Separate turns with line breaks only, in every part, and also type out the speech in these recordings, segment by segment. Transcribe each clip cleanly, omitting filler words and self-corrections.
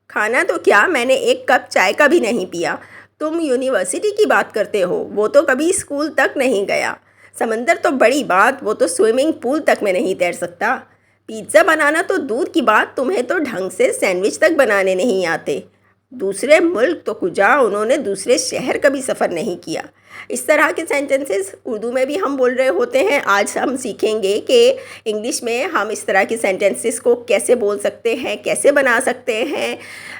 खाना तो क्या, मैंने एक कप चाय का भी नहीं पिया। तुम यूनिवर्सिटी की बात करते हो, वो तो कभी स्कूल तक नहीं गया। समंदर तो बड़ी बात, वो तो स्विमिंग पूल तक में नहीं तैर सकता। पिज़्ज़ा बनाना तो दूर की बात, तुम्हें तो ढंग से सैंडविच तक बनाने नहीं आते। दूसरे मुल्क तो कुजा, उन्होंने दूसरे शहर कभी सफ़र नहीं किया। इस तरह के सेंटेंसेस उर्दू में भी हम बोल रहे होते हैं। आज हम सीखेंगे कि इंग्लिश में हम इस तरह के सेंटेंसेस को कैसे बोल सकते हैं, कैसे बना सकते हैं,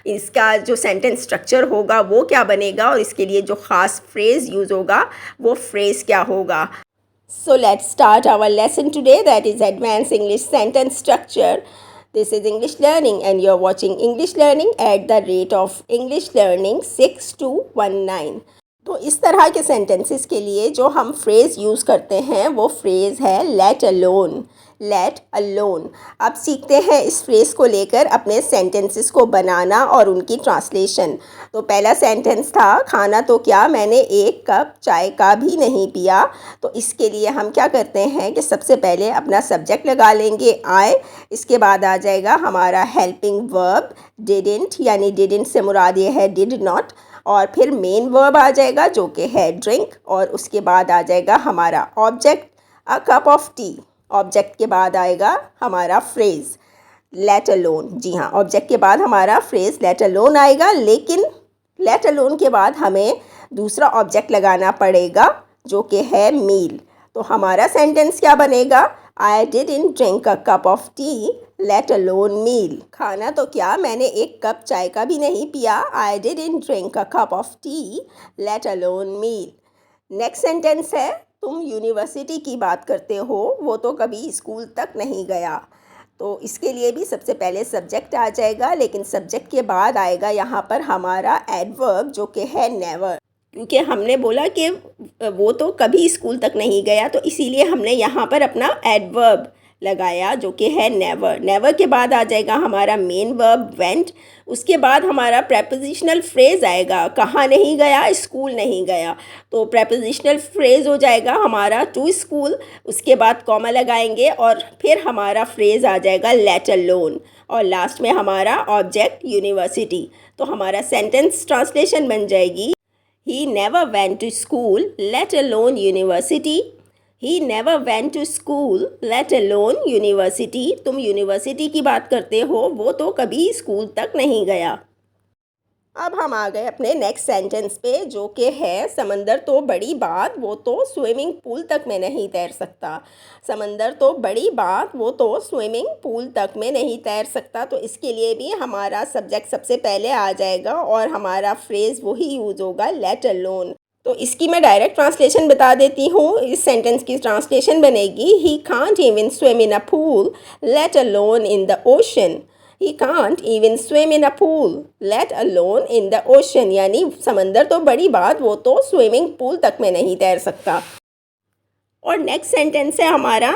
इसका जो सेंटेंस स्ट्रक्चर होगा वो क्या बनेगा, और इसके लिए जो ख़ास फ्रेज़ यूज़ होगा वो फ्रेज़ क्या होगा। So let's start our lesson today, that is Advanced English Sentence Structure. This is English Learning and you're watching English Learning at the rate of English Learning 6219. तो इस तरह के सेंटेंसेस के लिए जो हम फ्रेज़ यूज़ करते हैं वो फ्रेज़ है लेट अलोन। Let alone. अब सीखते हैं इस फ्रेज़ को लेकर अपने सेंटेंसेस को बनाना और उनकी ट्रांसलेशन। तो पहला सेंटेंस था, खाना तो क्या, मैंने एक कप चाय का भी नहीं पिया। तो इसके लिए हम क्या करते हैं कि सबसे पहले अपना सब्जेक्ट लगा लेंगे आई। इसके बाद आ जाएगा हमारा हेल्पिंग वर्ब डिडंट, यानी डिडंट से मुराद ये है डिड नॉट। और फिर मेन वर्ब आ जाएगा जो कि है ड्रिंक। और उसके बाद आ जाएगा हमारा object a cup of T. Object के बाद आएगा हमारा फ्रेज़ लेट अलोन। जी हाँ, ऑब्जेक्ट के बाद हमारा फ्रेज़ लेट अलोन आएगा, लेकिन लेट अलोन के बाद हमें दूसरा ऑब्जेक्ट लगाना पड़ेगा जो कि है मील। तो हमारा सेंटेंस क्या बनेगा, I didn't drink a cup of tea let alone meal. खाना तो क्या, मैंने एक कप चाय का भी नहीं पिया। I didn't drink a cup of tea let alone meal. Next sentence है, तुम यूनिवर्सिटी की बात करते हो, वो तो कभी स्कूल तक नहीं गया। तो इसके लिए भी सबसे पहले सब्जेक्ट आ जाएगा, लेकिन सब्जेक्ट के बाद आएगा यहाँ पर हमारा एडवर्ब जो कि है नेवर। क्योंकि हमने बोला कि वो तो कभी स्कूल तक नहीं गया, तो इसीलिए हमने यहाँ पर अपना एडवर्ब लगाया जो कि है नेवर। नेवर के बाद आ जाएगा हमारा मेन वर्ब वेंट। उसके बाद हमारा प्रेपोजिशनल फ्रेज़ आएगा, कहाँ नहीं गया, स्कूल नहीं गया। तो प्रेपोजिशनल फ्रेज़ हो जाएगा हमारा टू स्कूल। उसके बाद कॉमा लगाएंगे और फिर हमारा फ्रेज़ आ जाएगा लेट अलोन। और लास्ट में हमारा ऑब्जेक्ट यूनिवर्सिटी। तो हमारा सेंटेंस ट्रांसलेशन बन जाएगी, He never went to school, let alone university. He never went to school, let alone university. तुम यूनिवर्सिटी की बात करते हो, वो तो कभी स्कूल तक नहीं गया। अब हम आ गए अपने नेक्स्ट सेंटेंस पे जो कि है, समंदर तो बड़ी बात, वो तो स्विमिंग पूल तक में नहीं तैर सकता। समंदर तो बड़ी बात, वो तो स्विमिंग पूल तक में नहीं तैर सकता। तो इसके लिए भी हमारा सब्जेक्ट सबसे पहले आ जाएगा और हमारा फ्रेज़ वही यूज़ होगा लेट अलोन। तो इसकी मैं डायरेक्ट ट्रांसलेशन बता देती हूँ। इस सेंटेंस की ट्रांसलेशन बनेगी, he can't even swim in a pool let alone in the ocean. He can't even swim in a pool, let alone in the ocean. यानी समंदर तो बड़ी बात, वो तो स्विमिंग पूल तक में नहीं तैर सकता। और नेक्स्ट सेंटेंस है हमारा,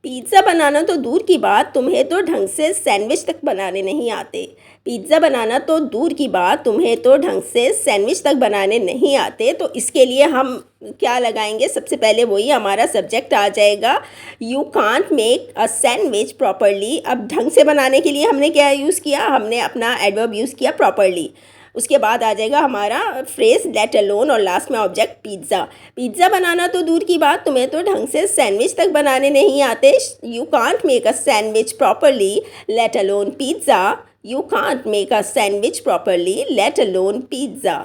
पिज़्ज़ा बनाना तो दूर की बात, तुम्हें तो ढंग से सैंडविच तक बनाने नहीं आते। पिज़्ज़ा बनाना तो दूर की बात, तुम्हें तो ढंग से सैंडविच तक बनाने नहीं आते। तो इसके लिए हम क्या लगाएंगे, सबसे पहले वही हमारा सब्जेक्ट आ जाएगा, you can't make a sandwich properly. अब ढंग से बनाने के लिए हमने क्या यूज़ किया, हमने अपना एडवर्ब यूज़ किया प्रॉपरली। उसके बाद आ जाएगा हमारा फ्रेज़ लेट अलोन और लास्ट में ऑब्जेक्ट पिज़्ज़ा। पिज़्ज़ा बनाना तो दूर की बात, तुम्हें तो ढंग से सैंडविच तक बनाने नहीं आते। You can't make a sandwich properly let alone pizza. You can't make a sandwich properly let alone pizza.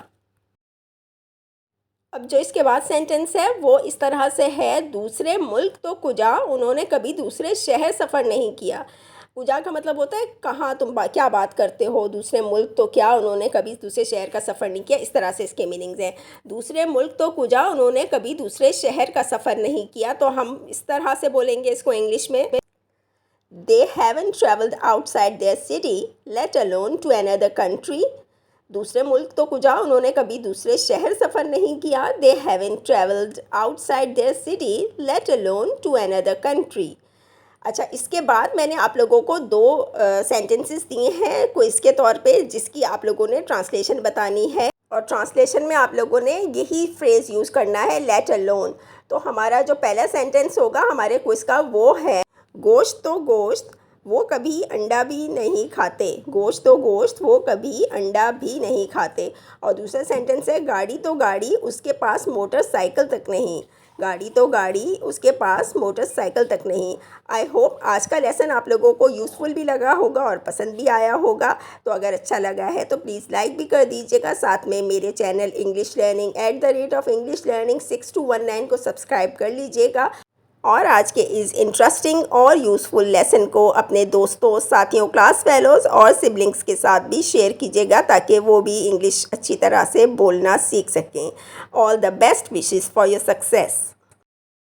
अब जो इसके बाद सेंटेंस है वो इस तरह से है, दूसरे मुल्क तो कुजा, उन्होंने कभी दूसरे शहर सफ़र नहीं किया। कुजा का मतलब होता है कहाँ तुम क्या बात करते हो, दूसरे मुल्क तो क्या, उन्होंने कभी दूसरे शहर का सफ़र नहीं किया। इस तरह से इसके मीनिंग्स हैं। दूसरे मुल्क तो कुजा, उन्होंने कभी दूसरे शहर का सफ़र नहीं किया। तो हम इस तरह से बोलेंगे इसको इंग्लिश में, they haven't travelled outside their city let alone to another country. दूसरे मुल्क तो कुजा, उन्होंने कभी दूसरे शहर सफ़र नहीं किया। They haven't travelled outside their city let alone to another country. अच्छा, इसके बाद मैंने आप लोगों को दो सेंटेंसेस दिए हैं क्विज़ के तौर पे, जिसकी आप लोगों ने ट्रांसलेशन बतानी है। और ट्रांसलेशन में आप लोगों ने यही फ्रेज़ यूज़ करना है लेट अलोन। तो हमारा जो पहला सेंटेंस होगा हमारे क्विज़ का वो है, गोश्त तो गोश्त, वो कभी अंडा भी नहीं खाते। गोश्त तो गोश्त, वो कभी अंडा भी नहीं खाते। और दूसरा सेंटेंस है गाड़ी तो गाड़ी, उसके पास मोटरसाइकिल तक नहीं। गाड़ी तो गाड़ी, उसके पास मोटरसाइकिल तक नहीं। आई होप आज का लेसन आप लोगों को यूज़फुल भी लगा होगा और पसंद भी आया होगा। तो अगर अच्छा लगा है तो प्लीज़ लाइक भी कर दीजिएगा। साथ में मेरे channel English learning @English Learning 6219 को सब्सक्राइब कर लीजिएगा। और आज के इस इंटरेस्टिंग और यूज़फुल लेसन को अपने दोस्तों, साथियों, क्लास फेलोज़ और सिबलिंग्स के साथ भी शेयर कीजिएगा ताकि वो भी इंग्लिश अच्छी तरह से बोलना सीख सकें। All the best wishes for your success.